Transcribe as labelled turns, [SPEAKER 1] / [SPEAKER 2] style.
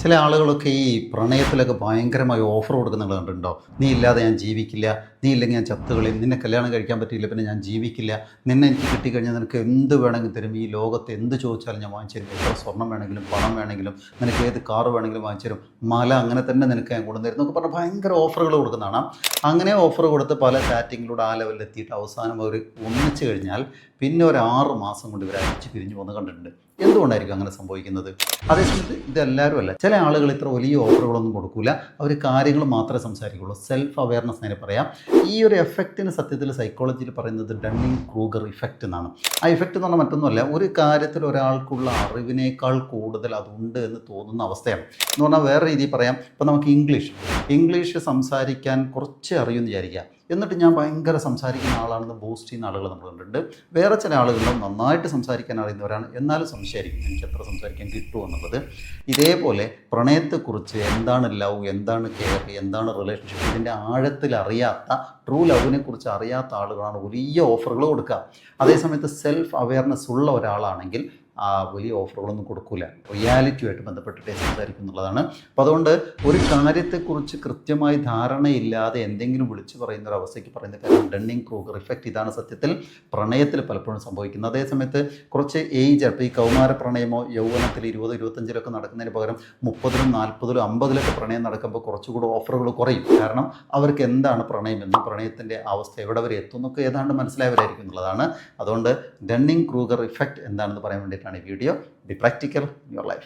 [SPEAKER 1] ചില ആളുകളൊക്കെ ഈ പ്രണയത്തിലൊക്കെ ഭയങ്കരമായി ഓഫർ കൊടുക്കുന്നത് കണ്ടിട്ടുണ്ടോ? നീ ഇല്ലാതെ ഞാൻ ജീവിക്കില്ല, നീ ഇല്ലെങ്കിൽ ഞാൻ ചത്തുകളയും, നിന്നെ കല്യാണം കഴിക്കാൻ പറ്റിയില്ല പിന്നെ ഞാൻ ജീവിക്കില്ല, നിന്നെ എനിക്ക് കിട്ടിക്കഴിഞ്ഞാൽ നിനക്ക് എന്ത് വേണമെങ്കിലും തരും, ഈ ലോകത്ത് എന്ത് ചോദിച്ചാലും ഞാൻ വാങ്ങിച്ചു തരും, എത്ര സ്വർണ്ണം വേണമെങ്കിലും പണം വേണമെങ്കിലും നിനക്ക് ഏത് കാറ് വേണമെങ്കിലും വാങ്ങിച്ചു തരും, മല അങ്ങനെ തന്നെ നിനക്ക് ഞാൻ കൊണ്ടുതരും എന്നൊക്കെ പറഞ്ഞാൽ ഭയങ്കര ഓഫറുകൾ കൊടുക്കുന്നതാണ്. അങ്ങനെ ഓഫർ കൊടുത്ത് പല ചാറ്റിങ്ങിലൂടെ ആ ലെവലിൽ എത്തിയിട്ട് അവസാനം അവർ ഒന്നിച്ചു കഴിഞ്ഞാൽ പിന്നെ ഒരു 6 മാസം കൊണ്ട് ഇവർ അടിച്ച് പിരിഞ്ഞു പോകുന്നത് കണ്ടിട്ടുണ്ട്. എന്തുകൊണ്ടായിരിക്കും അങ്ങനെ സംഭവിക്കുന്നത്? അതേസമയത്ത് ഇതെല്ലാവരും അല്ല, ചില ആളുകൾ ഇത്ര വലിയ ഓഫറുകളൊന്നും കൊടുക്കില്ല, അവർ കാര്യങ്ങൾ മാത്രമേ സംസാരിക്കുള്ളൂ. സെൽഫ് അവയർനെസ് എന്ന് പറയാം. ഈ ഒരു എഫക്റ്റിന് സത്യത്തിൽ സൈക്കോളജിയിൽ പറയുന്നത് ഡണ്ണിങ് ക്രൂഗർ ഇഫക്റ്റ് എന്നാണ്. ആ ഇഫക്റ്റ് എന്ന് പറഞ്ഞാൽ മറ്റൊന്നുമല്ല, ഒരു കാര്യത്തിൽ ഒരാൾക്കുള്ള അറിവിനേക്കാൾ കൂടുതൽ അതുണ്ട് എന്ന് തോന്നുന്ന അവസ്ഥയാണ്. എന്ന് പറഞ്ഞാൽ വേറെ രീതിയിൽ പറയാം, ഇപ്പം നമുക്ക് ഇംഗ്ലീഷ് സംസാരിക്കാൻ കുറച്ച് അറിയുമെന്ന് വിചാരിക്കാം, എന്നിട്ട് ഞാൻ ഭയങ്കര സംസാരിക്കുന്ന ആളാണെന്ന് ബൂസ്റ്റ് ചെയ്യുന്ന ആളുകൾ നമ്മൾ കണ്ടിട്ടുണ്ട്. വേറെ ചില ആളുകളും നന്നായിട്ട് സംസാരിക്കാൻ അറിയുന്നവരാണ്, എന്നാലും സംശയമായിരിക്കും എനിക്ക് എത്ര സംസാരിക്കാൻ കിട്ടുമോ എന്നുള്ളത്. ഇതേപോലെ പ്രണയത്തെക്കുറിച്ച് എന്താണ് ലവ്, എന്താണ് കെയർ, എന്താണ് റിലേഷൻഷിപ്പ്, ഇതിൻ്റെ ആഴത്തിൽ അറിയാത്ത, ട്രൂ ലവിനെ കുറിച്ച് അറിയാത്ത ആളുകളാണ് വലിയ ഓഫറുകൾ കൊടുക്കുക. അതേസമയത്ത് സെൽഫ് അവെയർനെസ് ഉള്ള ഒരാളാണെങ്കിൽ ആ വലിയ ഓഫറുകളൊന്നും കൊടുക്കില്ല, റിയാലിറ്റിയുമായിട്ട് ബന്ധപ്പെട്ടിട്ടേ സംസാരിക്കും എന്നുള്ളതാണ്. അപ്പോൾ അതുകൊണ്ട് ഒരു കാര്യത്തെക്കുറിച്ച് കൃത്യമായി ധാരണയില്ലാതെ എന്തെങ്കിലും വിളിച്ചു പറയുന്ന ഒരു അവസ്ഥയ്ക്ക് പറയുന്ന കാര്യം ഡണ്ണിങ് ക്രൂഗർ ഇഫക്റ്റ്. ഇതാണ് സത്യത്തിൽ പ്രണയത്തിൽ പലപ്പോഴും സംഭവിക്കുന്നത്. അതേസമയത്ത് കുറച്ച് ഏജ്, അപ്പോൾ ഈ കൗമാര പ്രണയമോ യൗവനത്തിൽ 20-25 നടക്കുന്നതിന് പകരം 30-ലും 40-ലും 50-ലൊക്കെ പ്രണയം നടക്കുമ്പോൾ കുറച്ചുകൂടി ഓഫറുകൾ കുറയും. കാരണം അവർക്ക് എന്താണ് പ്രണയമെന്നും പ്രണയത്തിൻ്റെ അവസ്ഥ എവിടെ വരെ എത്തുന്നൊക്കെ ഏതാണ്ട് മനസ്സിലായവരായിരിക്കും എന്നുള്ളതാണ്. അതുകൊണ്ട് ഡണ്ണിങ് ക്രൂഗർ ഇഫക്റ്റ് എന്താണെന്ന് പറയാൻ വേണ്ടിയിട്ടാണ് ഈ video. B practical in your life.